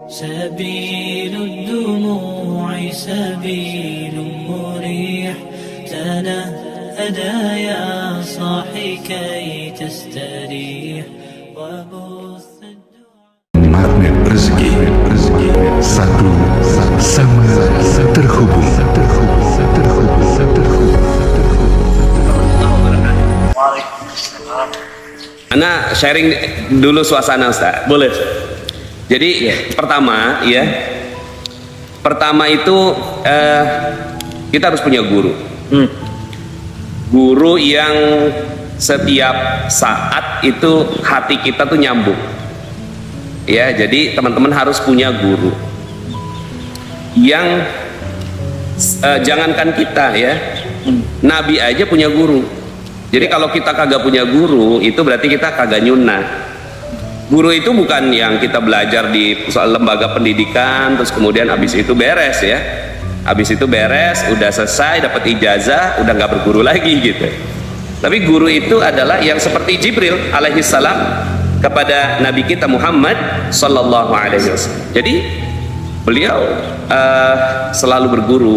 سبيل الدموع سبيل مريح تنهدى يا صاحي كي تستريح وبث Magnet rezeki satu sama terhubung. Ana sharing dulu suasana, Ustaz. Boleh. Jadi pertama itu kita harus punya guru. Guru yang setiap saat itu hati kita tuh nyambung. Ya, jadi teman-teman harus punya guru yang jangankan kita ya, Nabi aja punya guru. Jadi kalau kita kagak punya guru, itu berarti kita kagak nyunah. Guru itu bukan yang kita belajar di lembaga pendidikan, terus kemudian habis itu beres ya. Habis itu beres, udah selesai, dapat ijazah, udah nggak berguru lagi gitu. Tapi guru itu adalah yang seperti Jibril alaihissalam kepada Nabi kita Muhammad sallallahu alaihi wasallam. Jadi beliau selalu berguru,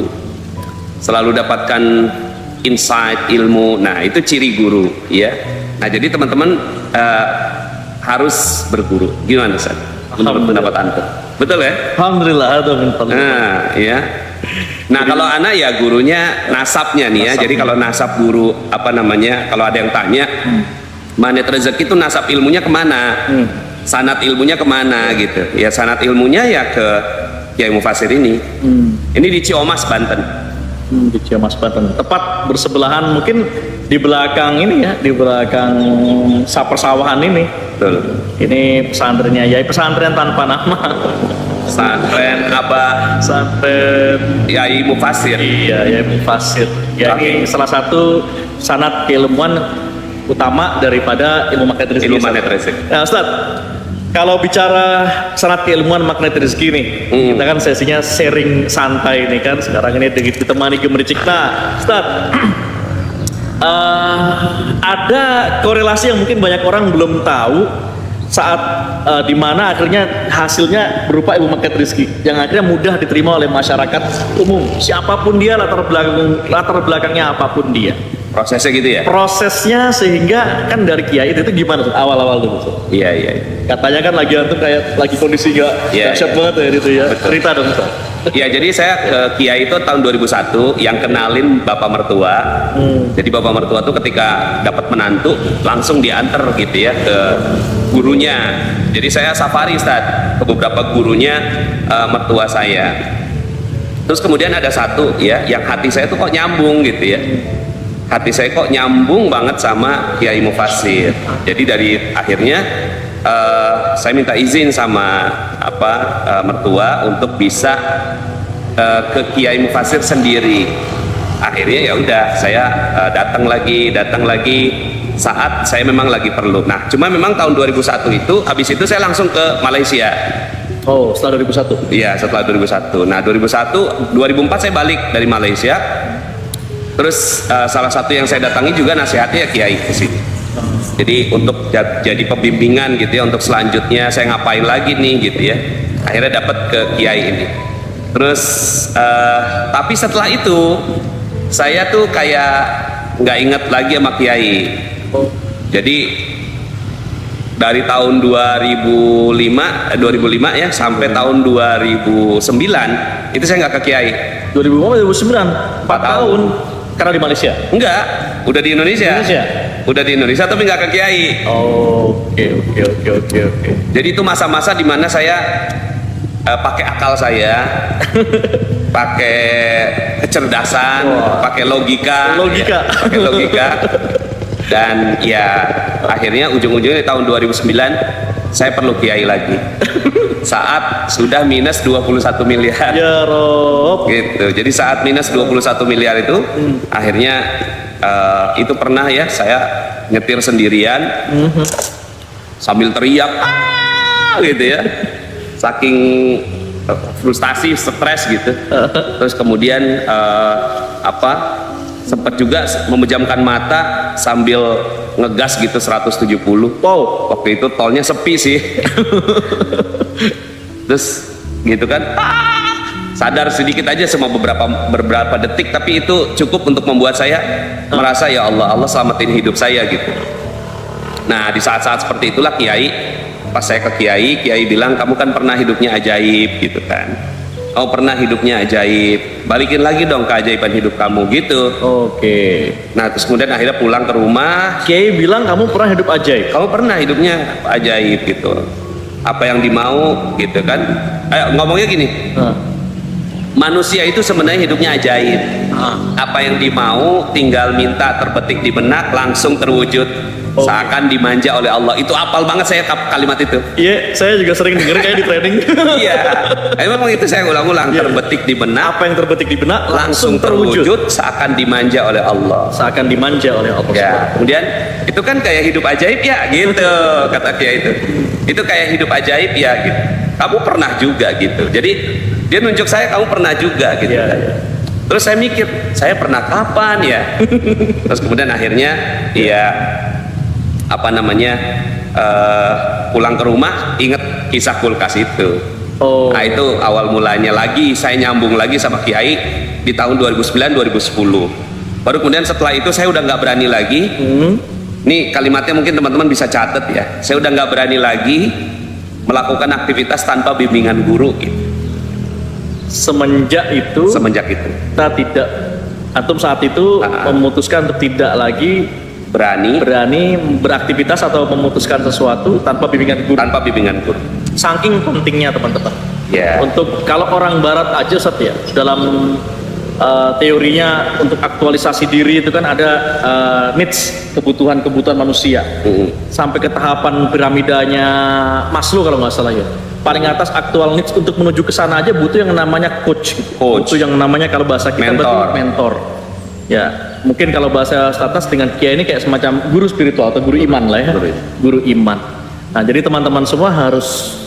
selalu dapatkan insight ilmu. Nah, itu ciri guru ya. Nah, jadi teman-teman harus berguru. Gimana, Ustaz? Menurut pendapat antum? Betul ya? Alhamdulillah ada minta. Nah, ya. Nah, kalau anak ya gurunya nasabnya nih ya. Jadi kalau nasab guru apa namanya? Kalau ada yang tanya, Magnet rezeki itu nasab ilmunya kemana? Sanad ilmunya kemana gitu? Ya sanad ilmunya ya ke Kiai Mufasir ini. Ini di Ciomas, Banten. Di Ciamas Banten, tepat bersebelahan mungkin di belakang ini ya, di belakang persawahan ini. Betul. Ini pesantrennya Yai, pesantren tanpa nama. Pesantren apa? Pesantren Kiai Mufasir. Iya, Yai Mufasir. Ya, ini salah satu sanad keilmuan utama daripada ilmu magnet rezeki. Ilmu magnet rezeki. Nah, Ustaz, kalau bicara sanad keilmuan magnet rezeki nih, kita kan sesinya sharing santai nih kan. Sekarang ini ditemani gemericik. Nah, Ustaz, ada korelasi yang mungkin banyak orang belum tahu saat dimana akhirnya hasilnya berupa ilmu magnet rezeki yang akhirnya mudah diterima oleh masyarakat umum, siapapun dia, latar belakangnya apapun dia. Prosesnya gitu ya? Prosesnya sehingga kan dari kiai itu gimana tuh awal-awal dulu? Iya. Katanya kan lagi antum kayak lagi kondisi nggak dahsyat banget ya itu ya. Betul. Cerita dong, Ustaz. Ya, jadi saya ke Kiai itu tahun 2001 yang kenalin bapak mertua. Jadi bapak mertua tuh ketika dapat menantu langsung diantar gitu ya ke gurunya. Jadi saya safari, Ustaz, ke beberapa gurunya mertua saya. Terus kemudian ada satu ya yang hati saya tuh kok nyambung gitu ya. Hati saya kok nyambung banget sama Kiai Mufasir. Jadi dari akhirnya saya minta izin sama mertua untuk bisa ke Kiai Mufasir sendiri. Akhirnya ya udah saya datang lagi saat saya memang lagi perlu. Nah, cuma memang tahun 2001 itu habis itu saya langsung ke Malaysia. Oh, setelah 2001? Iya, setelah 2001. Nah, 2004 saya balik dari Malaysia. Terus salah satu yang saya datangi juga nasihatnya ya Kiai ke sini. Jadi untuk jadi pembimbingan gitu ya, untuk selanjutnya saya ngapain lagi nih gitu ya. Akhirnya dapat ke Kiai ini. Terus tapi setelah itu saya tuh kayak nggak inget lagi sama Kiai. Jadi dari tahun 2005 ya sampai tahun 2009 itu saya nggak ke Kiai. 2009, 4 tahun. Karena di Malaysia? Enggak, udah di Indonesia. Udah di Indonesia tapi nggak ke Kiai. Oke. Jadi itu masa-masa dimana saya pakai akal saya, pakai kecerdasan, pakai logika. Ya, pakai logika. Dan ya akhirnya ujung-ujungnya di tahun 2009 saya perlu Kiai lagi. Saat sudah minus 21 miliar. Ya Rob. Gitu. Jadi saat minus 21 miliar itu akhirnya itu pernah ya saya nyetir sendirian sambil teriak gitu ya. Saking frustasi, stres gitu. Terus kemudian sempat juga memejamkan mata sambil ngegas gitu 170. Wow, waktu itu tolnya sepi sih. Terus gitu kan. Sadar sedikit aja sama beberapa detik, tapi itu cukup untuk membuat saya merasa ya Allah selamatin hidup saya gitu. Nah di saat-saat seperti itulah pas saya ke Kiai bilang, kamu kan pernah hidupnya ajaib gitu kan, kamu pernah hidupnya ajaib, balikin lagi dong keajaiban hidup kamu gitu. Oke. Nah terus kemudian akhirnya pulang ke rumah, Kiai bilang kamu pernah hidup ajaib. kamu pernah hidupnya ajaib gitu, apa yang dimau gitu kan. Ngomongnya gini, manusia itu sebenarnya hidupnya ajaib. Apa yang dimau tinggal minta terbetik di benak langsung terwujud. Seakan dimanja oleh Allah. Itu apal banget saya kalimat itu. Iya, saya juga sering denger kayak di training. Iya. Memang itu saya ulang-ulang, terbetik di benak. Apa yang terbetik di benak Langsung terwujud seakan dimanja oleh Allah. Seakan dimanja oleh Allah. Ya, kemudian itu kan kayak hidup ajaib ya gitu kata Kiai itu. Itu kayak hidup ajaib ya gitu. Kamu pernah juga gitu. Jadi dia nunjuk saya, kamu pernah juga gitu. Iya, iya. Terus saya mikir, saya pernah kapan ya? Terus kemudian akhirnya pulang ke rumah inget kisah kulkas itu. Nah itu awal mulanya lagi saya nyambung lagi sama Kiai di tahun 2009-2010. Baru kemudian setelah itu saya udah nggak berani lagi. Nih kalimatnya mungkin teman-teman bisa catat ya. Saya udah nggak berani lagi melakukan aktivitas tanpa bimbingan guru gitu. Semenjak itu kita tidak, antum saat itu memutuskan untuk tidak lagi berani beraktivitas atau memutuskan sesuatu tanpa bimbingan guru. Saking pentingnya teman-teman. Untuk kalau orang barat aja Ustaz ya, dalam teorinya untuk aktualisasi diri itu kan ada needs, kebutuhan manusia. Sampai ke tahapan piramidanya Maslow kalau nggak salah ya. Paling atas aktual needs, untuk menuju ke sana aja butuh yang namanya coach. Butuh yang namanya kalau bahasa kita mentor. Ya, mungkin kalau bahasa status dengan Kiai ini kayak semacam guru spiritual atau guru iman lah ya. Guru iman. Nah, jadi teman-teman semua harus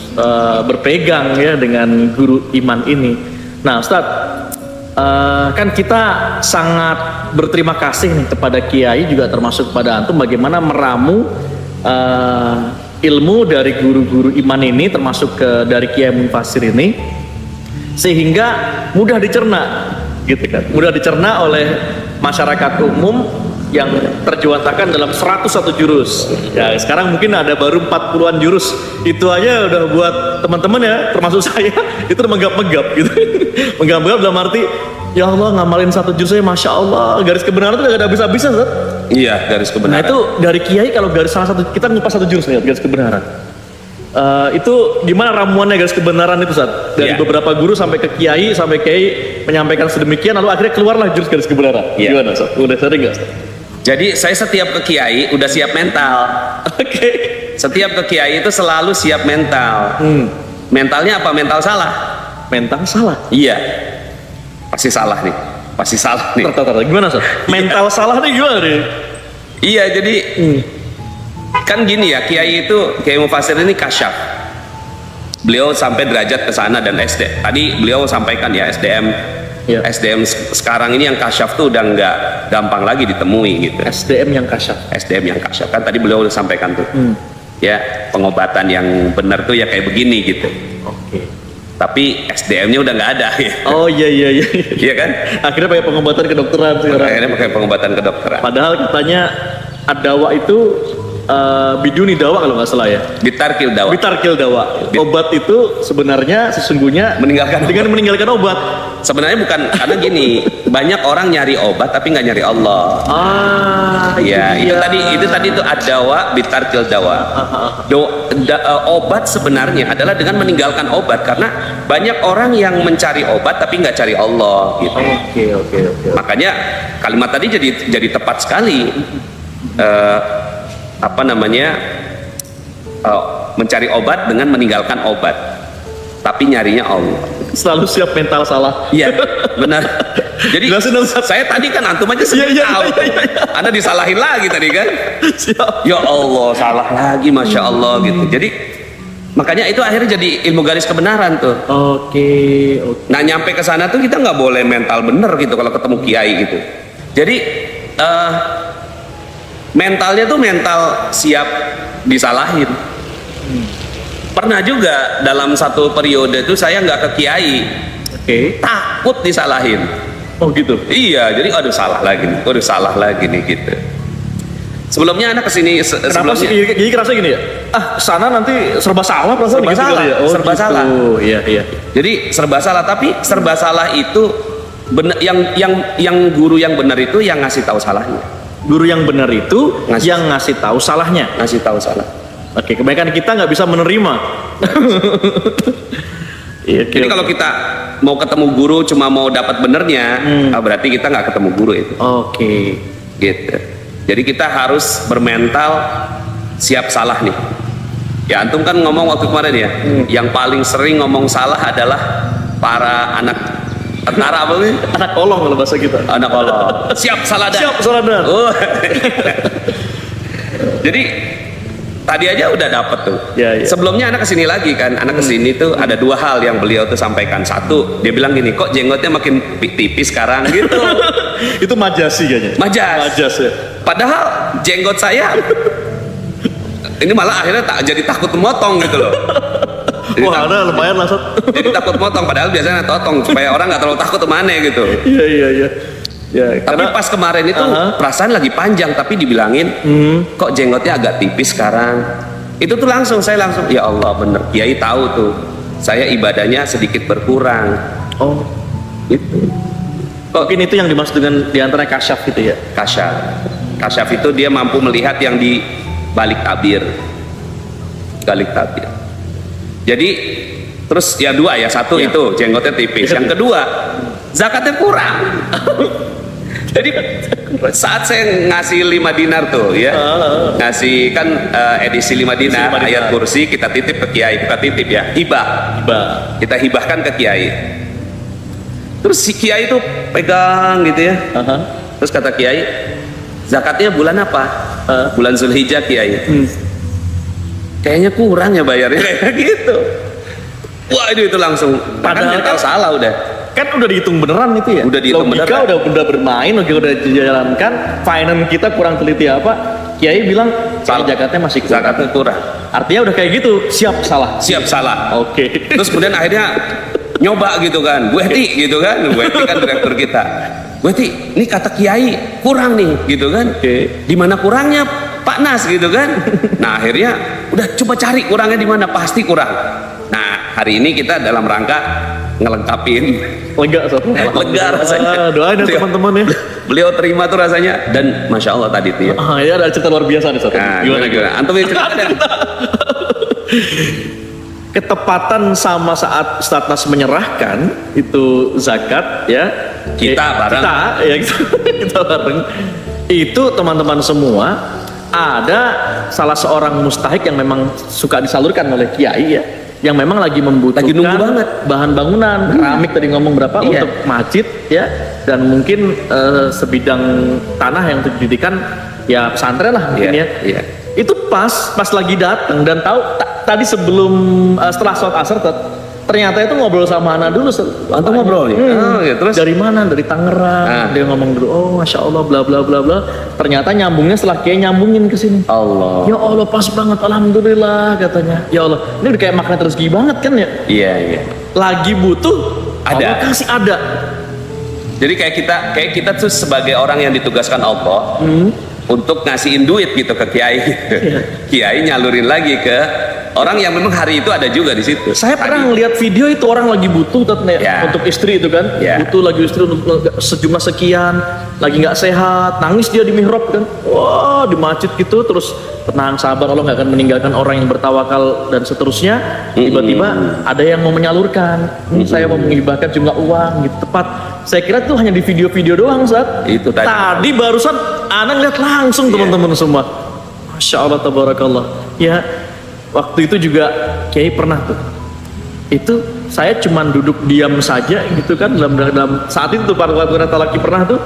berpegang ya dengan guru iman ini. Nah, Ustaz, kan kita sangat berterima kasih nih kepada Kiai, juga termasuk kepada antum bagaimana meramu ilmu dari guru-guru iman ini, termasuk dari Kiai Munfasir ini, sehingga mudah dicerna gitu kan, mudah dicerna oleh masyarakat umum yang terjuantakan dalam 101 jurus. Ya sekarang mungkin ada baru 40-an jurus. Itu aja udah buat teman-teman ya, termasuk saya, itu udah menggap-menggap gitu. Menggap-menggap dalam arti, ya Allah ngamalin 1 jurus saya, Masya Allah, garis kebenaran itu gak ada habis-habisnya Ustaz. Iya, garis kebenaran. Nah itu dari Kiai, kalau garis salah satu, kita ngupas 1 jurus nih, garis kebenaran. Itu gimana ramuannya garis kebenaran itu Ustaz? Dari beberapa guru sampai ke Kiai, sampai Kiai menyampaikan sedemikian, lalu akhirnya keluarlah jurus garis kebenaran. Gimana Ustaz? Udah sering gak Ustaz? Jadi saya setiap ke Kiai udah siap mental. Oke. Setiap ke Kiai itu selalu siap mental. Mentalnya apa? Mental salah. Mental salah? Iya. Pasti salah nih. Pasti salah nih. Gimana Ustaz? Mental salah nih gimana nih? Iya, jadi kan gini ya, Kiai itu, Kiai Munfasir ini kasyaf. Beliau sampai derajat ke sana dan SD. Tadi beliau sampaikan ya, SDM sekarang ini yang kasyaf tuh udah nggak gampang lagi ditemui gitu. SDM yang kasyaf kan tadi beliau udah sampaikan tuh. Ya, pengobatan yang benar tuh ya kayak begini gitu. Oke. Tapi SDM-nya udah nggak ada ya. Oh iya. Iya kan? Akhirnya pakai pengobatan kedokteran sekarang. Akhirnya pakai pengobatan kedokteran. Padahal katanya ad-dawa itu biduni dawa kalau nggak salah ya. Bitarkil dawa. Obat itu sebenarnya sesungguhnya meninggalkan obat. Sebenarnya bukan, karena gini, banyak orang nyari obat tapi nggak nyari Allah. Ya, itu tadi itu ad-dawa bitarkil dawa. Obat sebenarnya adalah dengan meninggalkan obat, karena banyak orang yang mencari obat tapi nggak cari Allah gitu. Oke. Makanya kalimat tadi jadi tepat sekali. Mencari obat dengan meninggalkan obat, tapi nyarinya Allah. Selalu siap mental salah. Iya, benar. Jadi saya tadi kan antum aja tahu. Anda disalahin lagi tadi kan? Siap. Ya Allah, salah lagi, Masya Allah gitu. Jadi makanya itu akhirnya jadi ilmu garis kebenaran tuh. Oke. Nah nyampe ke sana tuh kita nggak boleh mental bener gitu kalau ketemu Kiai gitu. Jadi mentalnya tuh mental siap disalahin. Pernah juga dalam satu periode itu saya nggak ke kiai, Oke. takut disalahin. Oh gitu. Iya, jadi aduh salah lagi nih gitu. Sebelumnya anak kesini Kenapa sih? sebelumnya Jadi kerasa gini ya? Sana nanti serba salah perasaan Serba gitu salah, kali ya? Oh, serba gitu. salah. Iya, iya. jadi serba salah, tapi serba salah itu bener, yang guru yang benar itu yang ngasih tahu salahnya, Guru yang benar itu yang ngasih tahu salahnya. ngasih tahu salah. Oke, kebanyakan kita nggak bisa menerima. Iya, Jadi kalau kita mau ketemu guru cuma mau dapat benernya, berarti kita nggak ketemu guru itu. Oke. Gitu. Jadi kita harus bermental siap salah nih. Ya antum kan ngomong waktu kemarin ya, yang paling sering ngomong salah adalah para anak tentara apa nih? Anak kolong kalau bahasa kita. Anak Allah. Siap salah dah. Siap, salah dah. Oh. Jadi tadi aja udah dapet tuh. Ya, ya. Sebelumnya anak kesini lagi kan, anak kesini tuh ada dua hal yang beliau tuh sampaikan. Satu, dia bilang gini, kok jenggotnya makin tipis sekarang gitu. Itu majasi kayaknya. Majas ya. Padahal jenggot saya ini malah akhirnya jadi takut memotong gitu loh. Jadi Wah, ada lumayan lah, Sat. jadi takut motong, padahal biasanya totong supaya orang nggak terlalu takut kemana gitu. Iya, iya, iya. Ya, Tapi pas kemarin itu perasaan lagi panjang, tapi dibilangin kok jenggotnya agak tipis sekarang. Itu tuh saya langsung ya Allah bener, Kiai tahu tuh saya ibadahnya sedikit berkurang. Oh, Itu mungkin itu yang dimaksud dengan diantara kasyaf gitu ya. Kasyaf itu dia mampu melihat yang di balik tabir. Jadi terus ya dua ya, satu itu jenggotnya tipis, yang kedua zakatnya kurang. Jadi saat saya ngasih 5 dinar tuh ya, ngasih kan edisi 5 dinar, ayat kursi kita titip ke kiai, kita titip ya, hibah, kita hibahkan ke kiai. Terus si kiai itu pegang gitu ya, terus kata kiai, zakatnya bulan apa? Bulan Zulhijjah kiai. Kayaknya kurang ya bayarnya kayak gitu. Wah itu langsung, padahal kan salah udah. Kan udah dihitung beneran itu ya. Udah dihitung logika beneran. udah bermain, logika udah dijalankan, finance kita kurang teliti apa. Kiai bilang Salah. zakatnya masih kurang. Zakatnya kurang. Artinya udah kayak gitu, siap salah. Siap salah. Oke. Terus kemudian akhirnya nyoba gitu kan, Bu Eti gitu kan, Bu Eti kan direktur kita. Bu Eti, ini kata kiai kurang nih gitu kan. Di mana kurangnya Pak Nas gitu kan. Nah akhirnya udah coba cari kurangnya di mana, pasti kurang. Nah hari ini kita dalam rangka ngelengkapin. Lega satu. Lega rasanya. Doain ya teman-teman ya. Beliau terima tuh rasanya, dan masya Allah tadi tuh ya. Ya ada cerita luar biasa nih satu. Nah, gimana? Antum yang cerita deh. Ketepatan sama saat Ustadz menyerahkan itu zakat ya, Kita bareng. kita bareng itu teman-teman semua, ada salah seorang mustahik yang memang suka disalurkan oleh kiai ya, yang memang lagi membutuhkan Lagi nunggu banget. bahan bangunan, keramik tadi ngomong berapa Iya. untuk masjid ya, dan mungkin sebidang tanah yang untuk didikan ya pesantren lah mungkin Iya, ya. iya. Itu pas lagi datang dan tahu tadi sebelum setelah sholat asar ternyata itu ngobrol sama Ana dulu. Antum ngobrol ya? Oh, ya, terus? Dari mana? Dari Tangerang. Dia ngomong dulu, oh masya Allah bla bla bla bla. Ternyata nyambungnya setelah Kiai nyambungin ke sini. Allah. Ya Allah pas banget, alhamdulillah katanya. Ya Allah, ini udah kayak magnet rezeki banget kan ya. Iya, iya. Lagi butuh, Ada. Allah kasih ada. Jadi kayak kita tuh sebagai orang yang ditugaskan Allah untuk ngasihin duit gitu ke kiai. Kiai nyalurin lagi ke orang yang memang hari itu ada juga di situ. Saya pernah ngeliat video itu orang lagi butuh Ya. untuk istri itu kan, Ya. butuh lagi istri untuk sejumlah sekian, lagi nggak sehat, nangis dia di mihrab kan, wah di masjid gitu, terus tenang sabar, Allah nggak akan meninggalkan orang yang bertawakal dan seterusnya. Tiba-tiba ada yang mau menyalurkan, saya mau menghibahkan jumlah uang gitu tepat. Saya kira tuh hanya di video-video doang saat Itu tadi. barusan Ana lihat langsung teman-teman semua, masya Allah tabarakallah ya. Waktu itu juga Kiai pernah tuh, itu saya cuman duduk diam saja gitu kan dalam saat itu tuh para wanita laki pernah tuh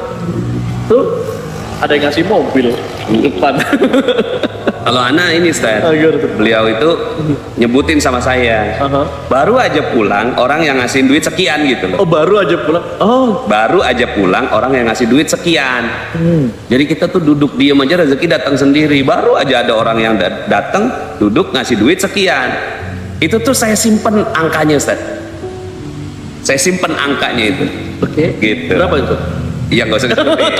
ada yang ngasih mobil di depan. Kalau Ana ini Ustaz, beliau itu nyebutin sama saya, baru aja pulang orang yang ngasih duit sekian gitu loh. Oh baru aja pulang. Oh Baru aja pulang orang yang ngasih duit sekian. Jadi kita tuh duduk diem aja, rezeki datang sendiri. Baru aja ada orang yang datang duduk ngasih duit sekian. Itu tuh saya simpen angkanya Ustaz. Saya simpen angkanya itu. Oke. Gitu. Berapa itu? Iya nggak usah disebutin.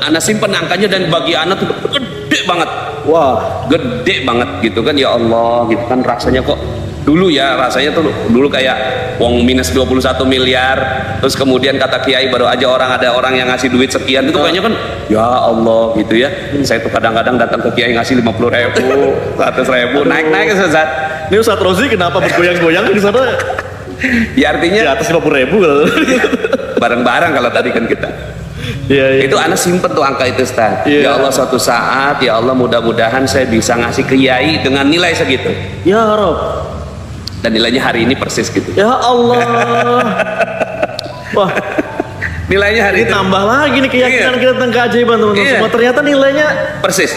Ana simpen angkanya dan bagi Ana tuh gede banget. Wah. Gede banget gitu kan, ya Allah gitu kan, rasanya kok dulu ya, rasanya tuh dulu kayak wong minus 21 miliar, terus kemudian kata Kiai baru aja ada orang yang ngasih duit sekian, itu kayaknya kan ya Allah gitu ya. Saya tuh kadang-kadang datang ke Kiai ngasih 50.000, 100.000, naik Ustaz. Ini Ustaz Rozi kenapa bergoyang-goyang di sana? Ya artinya Di atas 50.000 bareng-bareng kalau tadi kan kita. Iya. Itu anak simpen tuh angka itu Ustaz. Iya. Ya Allah, suatu saat ya Allah mudah-mudahan saya bisa ngasih ke Kiai dengan nilai segitu. Ya Rob. Dan nilainya hari ini persis gitu. Ya Allah. Wah, Nilainya hari ini ini tambah lagi nih keyakinan Iya. kita tentang keajaiban teman-teman Iya. semua. Ternyata nilainya persis.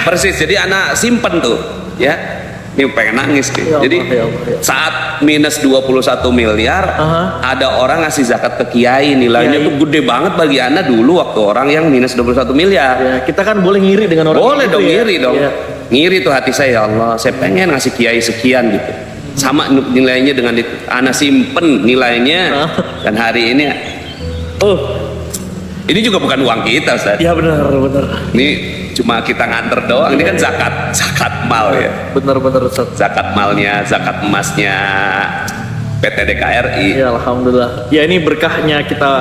Persis. Jadi anak simpen tuh, ya. Ini pengen nangis gitu. Ya Allah, Jadi ya Allah, ya. saat minus 21 miliar, Aha. ada orang ngasih zakat ke Kiai, nilainya Kiai. tuh gede banget bagi Anda dulu waktu orang yang minus 21 miliar. ya, kita kan boleh ngiri dengan orang Boleh itu dong, ya. ngiri dong. Iya. Ngiri tuh hati saya, ya Allah, saya pengen ngasih Kiai sekian gitu. Sama nilainya dengan itu. Ana simpen nilainya, dan hari ini Oh, ini juga bukan uang kita, Ustaz. iya benar. Ini cuma kita nganter doang. Ini kan zakat mal ya. Benar Ustaz. Zakat malnya, zakat emasnya PT DKRI. Ya alhamdulillah. Ya ini berkahnya kita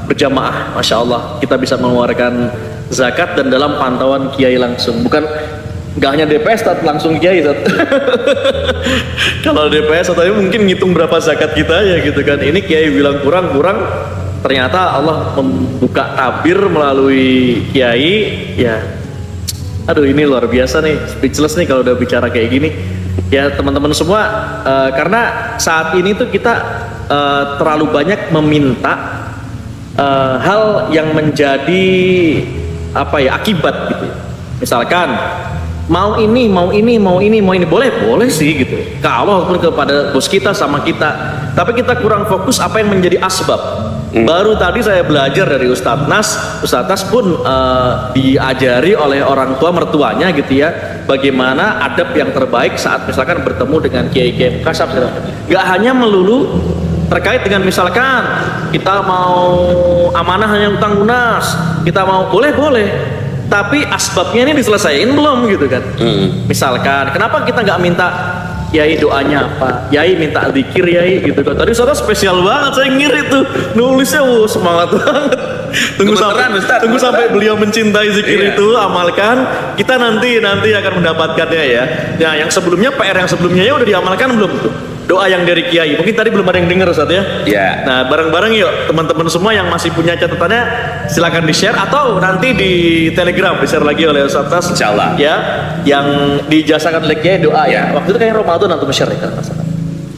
berjamaah, masya Allah. Kita bisa mengeluarkan zakat dan dalam pantauan kiai langsung. Bukan nggak hanya DPS tapi langsung kiai. Kalau DPS tapi mungkin ngitung berapa zakat kita ya gitu kan. Ini kiai bilang kurang. Ternyata Allah membuka tabir melalui kiai. Ya, aduh ini luar biasa nih, speechless nih kalau udah bicara kayak gini. Ya teman-teman semua, karena saat ini tuh kita terlalu banyak meminta hal yang menjadi apa ya, akibat gitu. Misalkan mau ini boleh sih gitu. Ke Allah ataupun kepada bos kita sama kita. Tapi kita kurang fokus apa yang menjadi asbab. Baru tadi saya belajar dari Ustadz Nas pun diajari oleh orang tua mertuanya gitu ya, bagaimana adab yang terbaik saat misalkan bertemu dengan kiai-kiai mukasab. Gak hanya melulu terkait dengan misalkan kita mau amanah hanya utang lunas, kita mau boleh, tapi asbabnya ini diselesaikan belum gitu kan. Misalkan kenapa kita nggak minta Yai doanya apa, Yai minta zikir Yai gitu kan. Tadi saudara spesial banget, saya ngiri tuh nulisnya, semangat banget. Tunggu sampai beliau mencintai zikir itu, amalkan. Kita nanti akan mendapatkannya ya. Nah yang sebelumnya, PR yang sebelumnya ya udah diamalkan belum tuh? Doa yang dari Kiai, mungkin tadi belum ada yang dengar Ustaz ya. Iya. Nah bareng-bareng yuk teman-teman semua yang masih punya catatannya silakan di-share atau nanti di Telegram di-share lagi oleh Ustaz. Insyaallah. Ya, yang dijasakan oleh Kiai doa ya. Waktu itu kayak Ramadan atau share kan masalah.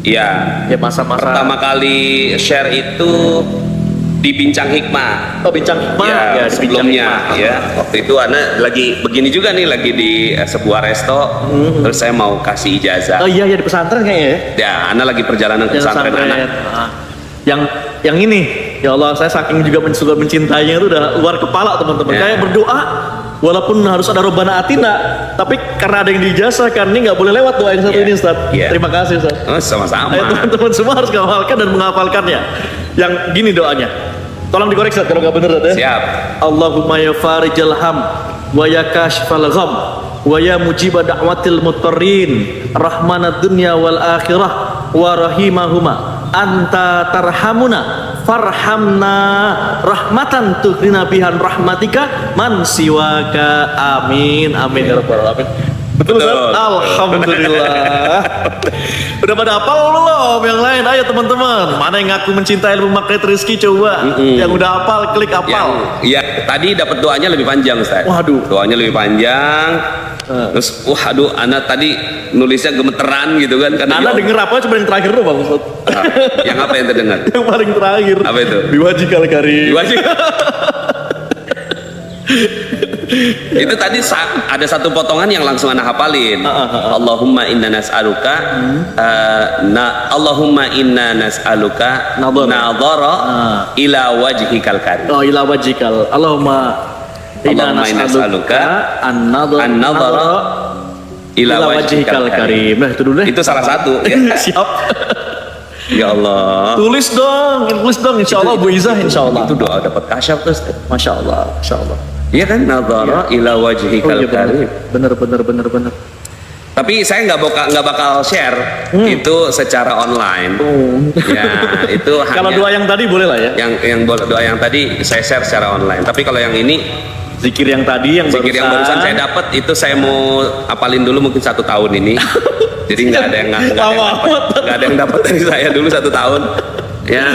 Iya. Ya masa-masa. Pertama kali share itu di Bincang Hikmah. Oh Bincang Hikmah Ya, ya, di Bincang sebelumnya Hikmah. ya. Waktu itu Ana lagi begini juga nih, lagi di sebuah resto. Terus saya mau kasih ijazah. Oh iya di pesantren kayaknya ya. Ya, Ana lagi perjalanan ke pesantren anak. Ah. Yang ini, ya Allah saya saking juga sudah mencintainya itu udah luar kepala teman-teman. Ya. Kayak berdoa walaupun harus ada Robbana Atina, tapi karena ada yang diijazahkan ini nggak boleh lewat doa yang satu Ya. ini Ustaz. Ya. Terima kasih Ustaz. Oh, sama-sama. Ayo teman-teman semua harus menghafalkan dan menghafalkannya. Yang gini doanya. Tolong dikoreksi kalau nggak bener ya. Siap. Allahumma ya farijal ham wa ya kashfal gham wa ya mujiba da'watil mutarrin rahmanad dunya wal akhirah wa rahimahuma anta tarhamuna farhamna rahmatan tuhrina bihan rahmatika man siwaka amin ya rabbal alamin. Betul Ustaz? Betul. Alhamdulillah. Udah pada hafal belum yang lain? Ayo teman-teman, mana yang ngaku mencintai ilmu magnet rezeki coba. Yang udah hafal klik hafal. Iya, tadi dapat doanya lebih panjang, Ustaz. Waduh. Doanya lebih panjang. Terus waduh, Ana tadi nulisnya gemeteran gitu kan karena Anda denger apa coba yang terakhir dulu Bang Ustaz. yang apa yang terdengar? Yang paling terakhir. Apa itu? Biwajikal karim. Wajib. Itu tadi ada satu potongan yang langsung Ana hafalin. Allahumma inna nas'aluka Allahumma inna nas'aluka nadhara ila wajhikal karim. Oh ila wajikal. Allahumma inna nas'aluka an-nadhara ila wajhikal karim. Nah itu dulu deh. Itu salah satu. Siap. Ya Allah. Tulis dong insya Allah Bu Izzah insya Allah. Itu doa dapat kasyaf terus. Masya Allah. Iya kan, nadhara ila wajhikal karim. Bener. Tapi saya nggak bakal share itu secara online. Ya, itu hanya Kalau doa yang tadi boleh lah ya. yang doa yang tadi saya share secara online. Tapi kalau yang ini Zikir yang tadi yang zikir yang barusan saya dapat itu saya mau apalin dulu mungkin 1 tahun ini. Jadi nggak ada yang dapat dari saya dulu 1 tahun. Ya,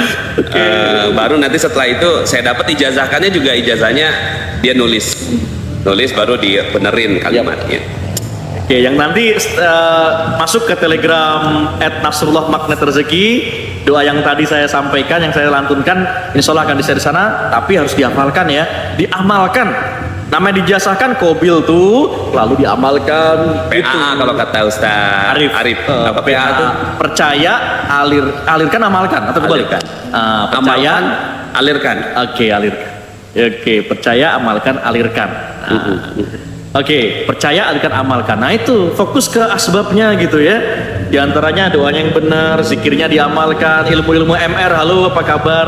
baru nanti setelah itu saya dapat ijazahkannya juga ijazahnya dia nulis baru dibenerin kalimatnya. Oke, yang nanti masuk ke Telegram @nasrullah_magnet_rezeki, doa yang tadi saya sampaikan, yang saya lantunkan, insya Allah akan di-share di sana. Tapi harus dihafalkan ya, diamalkan. Namanya dijazahkan kobil tuh, lalu diamalkan. PA gitu. kalau kata Ustaz Arif. Apa PA itu? Percaya, alirkan, amalkan atau kebalik? Alirkan. Percaya, Amalkan, alirkan. Oke, alirkan. Oke, percaya, amalkan, alirkan. Oke, percaya, alirkan, amalkan. Nah itu fokus ke asbabnya gitu ya. Di antaranya doanya yang benar, zikirnya diamalkan, ilmu-ilmu MR. Halo, apa kabar?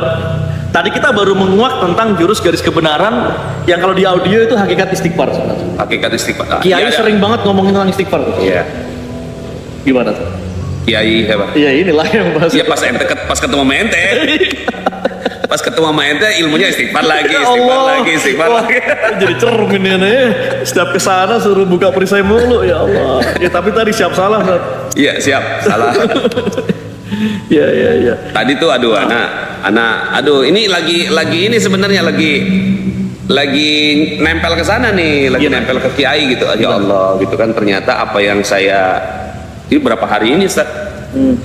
Tadi kita baru menguak tentang jurus garis kebenaran yang kalau di audio itu hakikat istighfar. Hakikat istighfar. Kiai sering banget ngomongin tentang istighfar. Iya. Gimana tuh? Kiai apa? Iya inilah yang bahas. Iya pas ketemu sama ente. Pas ketemu sama ente ilmunya istighfar lagi. Jadi cermin ya. Setiap kesana suruh buka perisai mulu ya Allah. Ya tapi tadi siap salah. Iya siap salah. Iya. Tadi tuh aduh ini lagi ini sebenarnya lagi nempel ke sana nih, nempel ke kiai gitu. Ya Allah, gitu kan ternyata apa yang saya ini berapa hari ini Ustaz?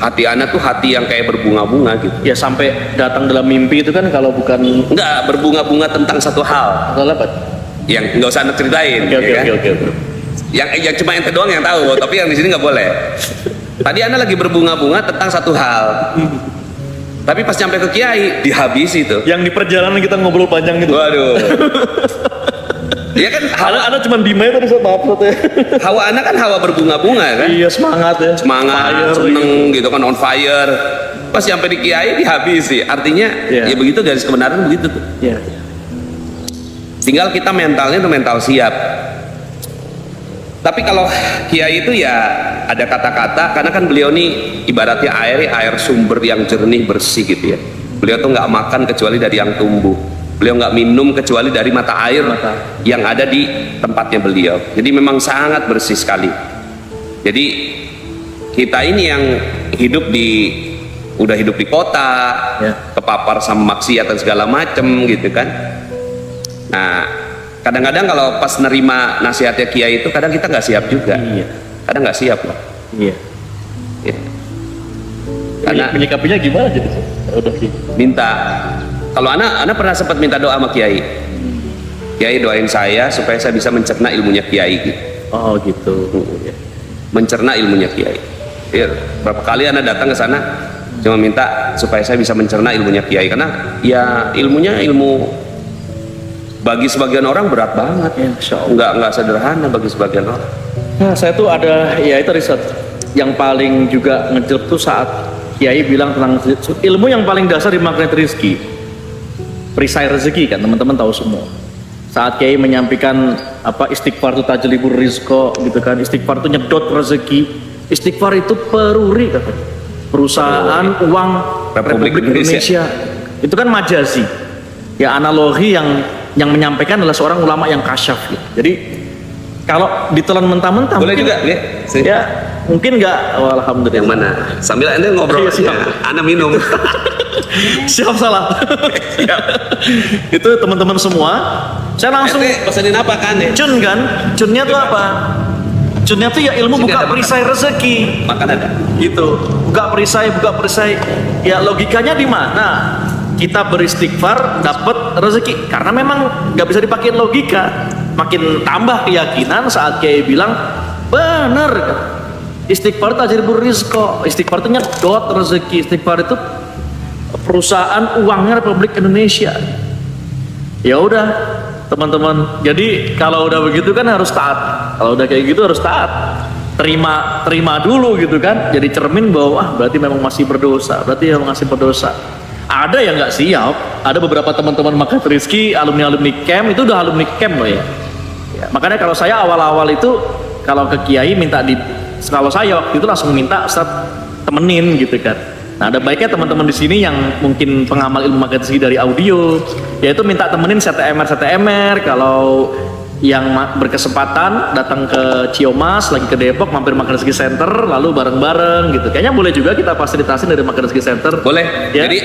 Hati anak tuh hati yang kayak berbunga-bunga gitu. Ya sampai datang dalam mimpi itu kan kalau bukan enggak berbunga-bunga tentang satu hal. Kalau apa? Yang enggak usah anak ceritain. Oke. Yang cuma ente doang yang tahu, tapi yang di sini nggak boleh. Tadi Ana lagi berbunga-bunga tentang satu hal. Tapi pas nyampe ke kiai dihabisi itu. Yang di perjalanan kita ngobrol panjang gitu. Waduh. Iya kan Ana cuma diem aja tadi maaf ya. Hawa anak kan hawa berbunga-bunga kan. Iya semangat ya. Semangat, seneng gitu kan on fire. Pas nyampe di kiai dihabisi. Artinya ya begitu garis kebenaran begitu tuh. Iya. Tinggal kita mentalnya tuh mental siap. Tapi kalau kiai itu ya ada kata-kata karena kan beliau nih ibaratnya air sumber yang jernih bersih gitu ya. Beliau tuh nggak makan kecuali dari yang tumbuh. Beliau nggak minum kecuali dari mata air yang ada di tempatnya beliau. Jadi memang sangat bersih sekali. Jadi kita ini yang udah hidup di kota, kepapar sama maksiat dan segala macem gitu kan. Nah, kadang-kadang kalau pas nerima nasihatnya kiai itu kadang kita nggak siap juga. Iya. Kadang nggak siap loh. Iya. Ya. Karena menyikapinya gimana jadi? Udah minta. Kalau anak pernah sempat minta doa sama kiai. Kiai doain saya supaya saya bisa mencerna ilmunya kiai gitu. Oh gitu. Mencerna ilmunya kiai. Ya, berapa kali anak datang ke sana cuma minta supaya saya bisa mencerna ilmunya kiai karena ya ilmunya ilmu bagi sebagian orang berat banget ya. Nggak sederhana bagi sebagian orang. Nah, saya tuh ada ya itu riset yang paling juga ngejelp tuh saat kiai bilang tentang ilmu yang paling dasar di magnet rezeki, perisai rezeki kan teman-teman tahu semua. Saat kiai menyampaikan apa istighfar itu tajlibur rizqo gitu kan, istighfar itu nyedot rezeki, istighfar itu peruri kata perusahaan uang Republik Indonesia. Itu kan majazi ya, analogi yang menyampaikan adalah seorang ulama yang kasyaf gitu. Jadi kalau ditelan mentah-mentah boleh mungkin, juga ya mungkin nggak. Oh, alhamdulillah. Yang mana sambil anda ngobrol anda minum. Siap salah. Siap. Itu teman-teman semua saya langsung pesenin apa kan ya? Cunnya tuh apa? Cunnya tuh ya ilmu buka perisai rezeki. Makan ada gitu, buka perisai ya logikanya di mana? Kita beristighfar dapat rezeki karena memang nggak bisa dipakai logika. Makin tambah keyakinan saat kiai bilang bener kan, istighfar tajlibur rizqo, istighfar itu nyedot rezeki, istighfar itu perusahaan uangnya Republik Indonesia. Ya udah teman-teman, jadi kalau udah begitu kan harus taat. Kalau udah kayak gitu harus taat. terima dulu gitu kan, jadi cermin bahwa berarti memang masih berdosa, ada yang nggak siap. Ada beberapa teman-teman Makat Rizki, alumni camp itu udah alumni camp loh ya. Makanya kalau saya awal-awal itu kalau ke kiai kalau saya waktu itu langsung minta Ustaz temenin gitu kan. Nah, ada baiknya teman-teman di sini yang mungkin pengamal ilmu Makat Rizki dari audio, yaitu minta temenin CTMR, kalau yang berkesempatan datang ke Ciamas, lagi ke Depok, mampir Makat Rizki Center, lalu bareng-bareng gitu. Kayaknya boleh juga kita fasilitasin dari Makat Rizki Center. Boleh. Ya? Jadi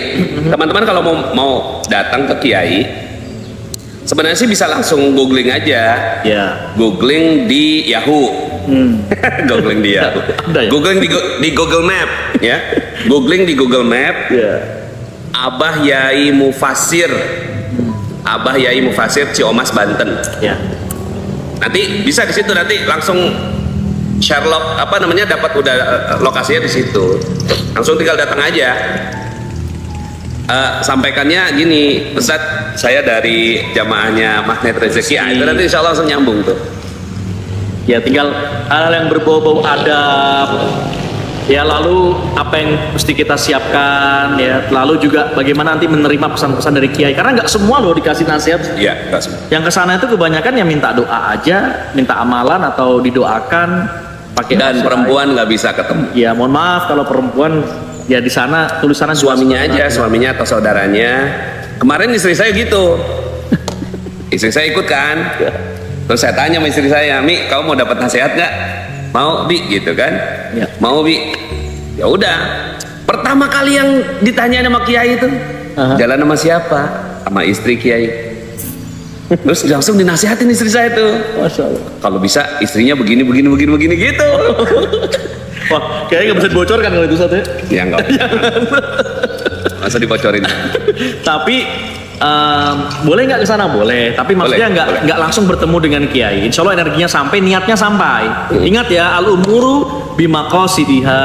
teman-teman kalau mau datang ke Kiai, sebenarnya sih bisa langsung googling aja. Ya. Googling di Yahoo. Googling di Yahoo. Ada ya? Googling di Google Map ya. Googling di Google Map. Ya. Abah Yai Mufasir. Abah Yai Mufasir Ciamas Banten. Ya. Nanti bisa di situ, nanti langsung Sherlock dapat udah lokasinya di situ. Langsung tinggal datang aja. Sampaikannya gini, Ustaz, saya dari jamaahnya Magnet Rezeki. Itu nanti insya Allah langsung nyambung tuh. Ya, tinggal hal yang berbau-bau adab. Ya, lalu apa yang mesti kita siapkan ya, lalu juga bagaimana nanti menerima pesan-pesan dari kiai, karena nggak semua loh dikasih nasihat. Iya, nggak semua. Yang kesana itu kebanyakan yang minta doa aja, minta amalan atau didoakan pakai Dan perempuan nggak bisa ketemu. ya mohon maaf kalau perempuan ya di sana tulisannya Suaminya aja, suaminya atau saudaranya. Kemarin istri saya gitu. Istri saya ikut kan. Terus saya tanya sama istri saya, Mi, kamu mau dapat nasihat nggak? Mau, Bi, gitu kan? Ya. Mau, Bi. Ya udah. Pertama kali yang ditanya sama Kiai itu, jalan sama siapa? Sama istri Kiai. Terus langsung dinasihatin istri saya tuh. Masya Allah. Kalau bisa istrinya begini gitu. Wah, kayaknya nggak bisa dibocorkan kalau itu satu ya. Ya enggak. Masa dibocorin. Tapi boleh nggak ke sana? Boleh. Tapi maksudnya Boleh. nggak langsung bertemu dengan kiai. Insya Allah energinya sampai, niatnya sampai. Ingat ya, al umuru bimaqasidiha,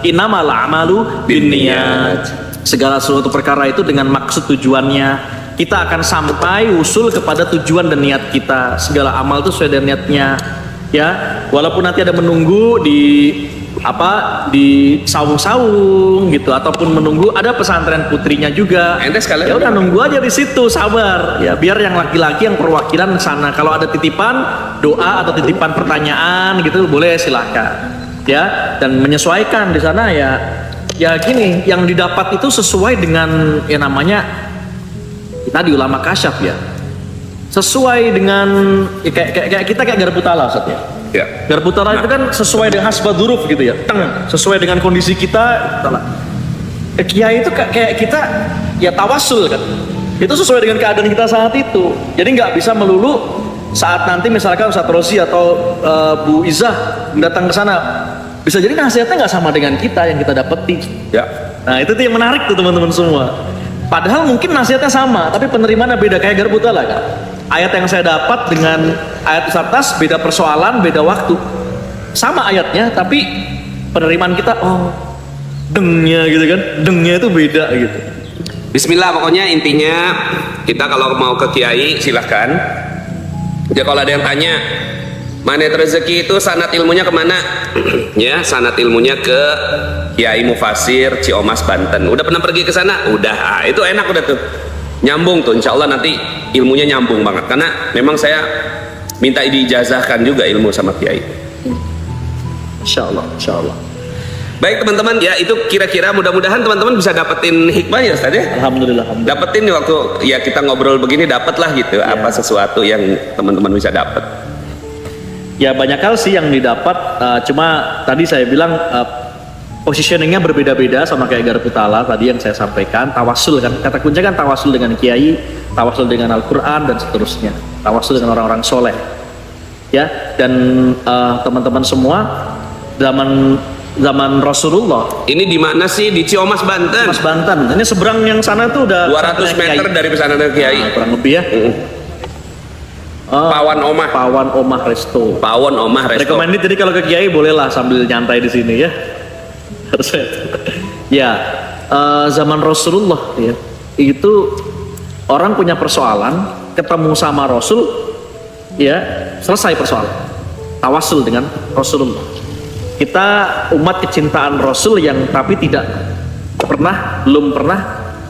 innamal a'malu binniyat. Segala sesuatu perkara itu dengan maksud tujuannya. Kita akan sampai usul kepada tujuan dan niat kita. Segala amal itu sesuai dengan niatnya. Ya, walaupun nanti ada menunggu di saung-saung gitu, ataupun menunggu ada pesantren putrinya juga. Ente sekalian Ya udah nunggu aja di situ, sabar. Ya biar yang laki-laki yang perwakilan sana. Kalau ada titipan doa atau titipan pertanyaan gitu boleh silahkan. Ya, dan menyesuaikan di sana ya gini, yang didapat itu sesuai dengan yang namanya tadi ulama kasyaf ya. Sesuai dengan kayak kita kayak garpu tala Ustaz ya. Ya. Garpu tala itu kan sesuai dengan hasbaduruf gitu ya. Sesuai dengan kondisi kita. Kiai itu kayak kita ya tawasul kan. Itu sesuai dengan keadaan kita saat itu. Jadi nggak bisa melulu saat nanti misalkan Ustaz Rosi atau Bu Izzah datang ke sana, bisa jadi nasihatnya nggak sama dengan kita yang kita dapeti. Ya. Nah itu tuh yang menarik tuh teman-teman semua. Padahal mungkin nasihatnya sama, tapi penerimaannya beda, kayak garpu tala kan. Ayat yang saya dapat dengan ayat Ustaz Tas beda persoalan, beda waktu. Sama ayatnya, tapi penerimaan kita dengnya gitu kan, dengnya itu beda gitu. Bismillah, pokoknya intinya kita kalau mau ke Kiai silahkan. Ya kalau ada yang tanya Magnet Rezeki itu sanad ilmunya kemana? Ya, sanad ilmunya ke Kiai Mufasir Ciamas Banten. Udah pernah pergi ke sana? Udah. Itu enak udah tuh. Nyambung tuh, insya Allah nanti ilmunya nyambung banget. Karena memang saya minta diijazahkan juga ilmu sama Kiai. Insya Allah, insya Allah. Baik teman-teman, ya itu kira-kira mudah-mudahan teman-teman bisa dapetin hikmahnya Ustaz ya. Alhamdulillah. Dapetin waktu ya kita ngobrol begini, dapet lah gitu apa sesuatu yang teman-teman bisa dapet. Ya banyak hal sih yang didapat, cuma tadi saya bilang positioningnya berbeda-beda sama kayak garpu tala tadi yang saya sampaikan. Tawasul kan, kata kuncinya kan tawasul dengan kiai, tawasul dengan Al-Quran dan seterusnya, tawasul dengan orang-orang soleh. Ya, dan teman-teman semua zaman Rasulullah. Ini di mana sih? Di Ciamas Banten. Mas Banten, ini seberang yang sana tuh udah 200 meter dari pesantren Kiai. kurang lebih ya. Pawan Omah. Pawan Omah Resto. Pawon Omah Resto. Recommended, jadi kalau ke Kiai bolehlah sambil nyantai di sini ya. Ya, zaman Rasulullah ya, itu orang punya persoalan, ketemu sama Rasul, ya selesai persoalan. Tawasul dengan Rasulullah. Kita umat kecintaan Rasul yang tapi belum pernah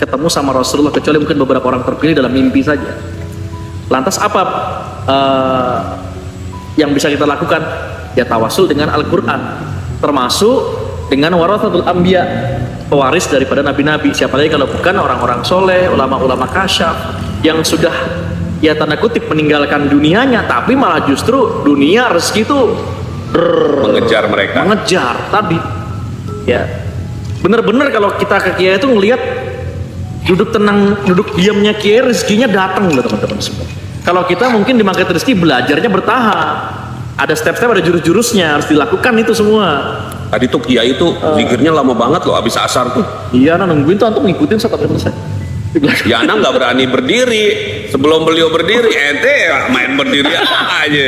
ketemu sama Rasulullah kecuali mungkin beberapa orang terpilih dalam mimpi saja. Lantas apa yang bisa kita lakukan? Ya tawasul dengan Al-Quran, termasuk dengan warathatul anbiya, pewaris daripada nabi-nabi. Siapa lagi kalau bukan orang-orang soleh, ulama-ulama kasyaf yang sudah ya tanda kutip meninggalkan dunianya, tapi malah justru dunia rezeki itu mengejar mereka. Mengejar tadi. Ya, bener-bener kalau kita ke kiai itu ngelihat duduk tenang, duduk diamnya kiai, rezekinya datang loh teman-teman semua. Kalau kita mungkin di Market Rezeki belajarnya bertahap, ada step-step, ada jurus-jurusnya, harus dilakukan itu semua. Tadi tuh kiai itu zikirnya lama banget loh, habis asar tuh. Iya, nungguin tuh antum ngikutin sampai selesai. Ya anak nggak berani berdiri, sebelum beliau berdiri, ente main berdiri aja.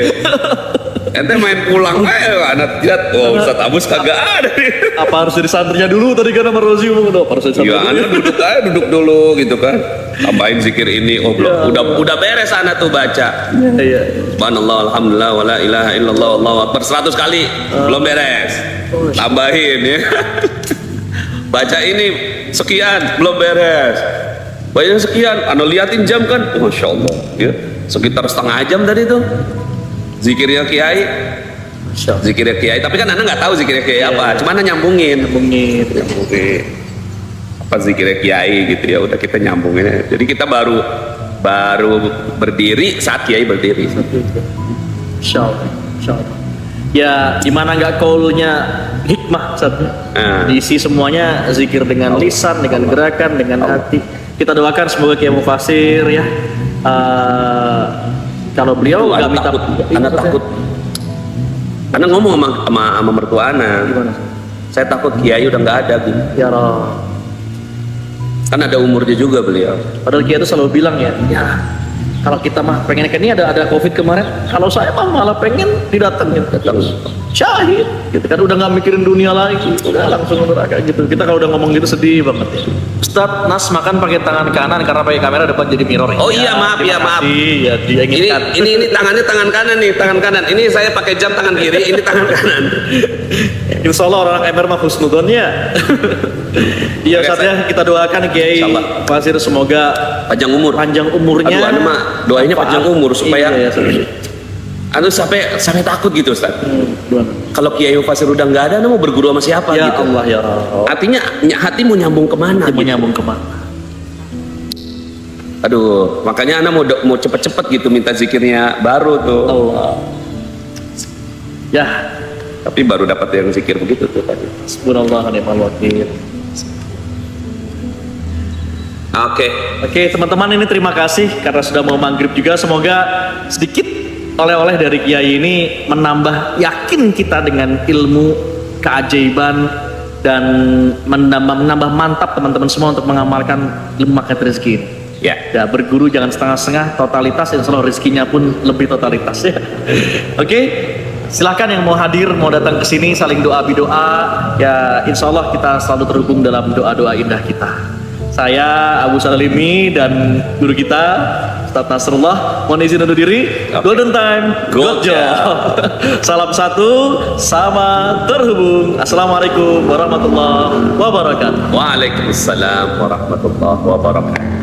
Ente main pulang aja, anak lihat, oh Ustadz Abus kagak ada nih. Apa harus jadi santrinya dulu tadi kan sama Rozi ngomong, harus jadi Ya santrinya. anak duduk aja, duduk dulu gitu kan. Tambahin zikir ini, oh belum, udah beres anak tuh baca. Iya. Subhanallah, alhamdulillah, wala ilaha illallah, Allahu akbar 100 kali, belum beres. Tambahin ya. Baca ini sekian, belum beres. Baca sekian, anda liatin jam kan, masya Allah, ya sekitar setengah jam tadi tuh. Zikirnya kiai, zikirnya kiai. Tapi kan anda nggak tahu zikirnya kiai apa, cuma anda nyambungin. Apa zikirnya kiai gitu ya, udah kita nyambungin. Jadi kita baru berdiri saat kiai berdiri. Insyaallah. Ya dimana nggak kaulnya hikmah satu, diisi semuanya zikir dengan lisan, dengan gerakan, dengan hati. Kita doakan semoga Kiai Mufasir ya. Kalau beliau nggak minta, Anak takut. Anak ngomong sama mertua anak. Gimana? Saya takut kiai udah nggak ada, Bu. Ya Roh. Kan ada umurnya juga beliau. Padahal Kiai itu selalu bilang ya kalau kita mah pengen ini ada COVID kemarin, kalau saya mah malah pengen didatengin syahid gitu kan, udah nggak mikirin dunia lagi, udah langsung ke neraka gitu. Kita kalau udah ngomong gitu sedih banget ya. Ustadz, Nas makan pakai tangan kanan karena pakai kamera depan jadi mirror. Oh iya, maaf ya, maaf. Ya, diinginkan. Ini tangannya tangan kanan nih, tangan kanan. Ini saya pakai jam tangan kiri, ini tangan kanan. Insya Allah orang MR mah husnudonnya. Iya, saatnya kita doakan Kiai Fasir semoga Panjang umur. panjang umurnya. Aduh, anu mah doainnya panjang umur supaya iya, anu sampai takut gitu, Ustaz. Kalau Kiai Fasir udah nggak ada, anu mau berguru sama siapa Ya gitu. Allah ya Allah. Artinya hati mau nyambung kemana? Mau Gitu. nyambung kemana? Aduh, makanya anak mau cepet-cepet gitu minta zikirnya baru tuh. Allah. Ya, Tapi baru dapat yang zikir begitu tuh tadi. subhanallah wa ni'mal wakil. Oke, teman-teman, ini terima kasih karena sudah mau maghrib juga. Semoga sedikit oleh-oleh dari Kiai ini menambah yakin kita dengan ilmu keajaiban dan menambah mantap teman-teman semua untuk mengamalkan ilmu Market Rezeki ini. Ya, berguru jangan setengah-setengah, totalitas, insya Allah rezekinya pun lebih totalitas ya. Oke, silahkan yang mau hadir, mau datang ke sini, saling doa bidoa. Ya, insya Allah kita selalu terhubung dalam doa-doa indah kita. Saya Abu Salimi dan guru kita Ustadz Nasrullah mohon izin undur diri. Golden time, good job. Salam satu, sama terhubung. Assalamualaikum warahmatullahi wabarakatuh. Waalaikumsalam warahmatullahi wabarakatuh.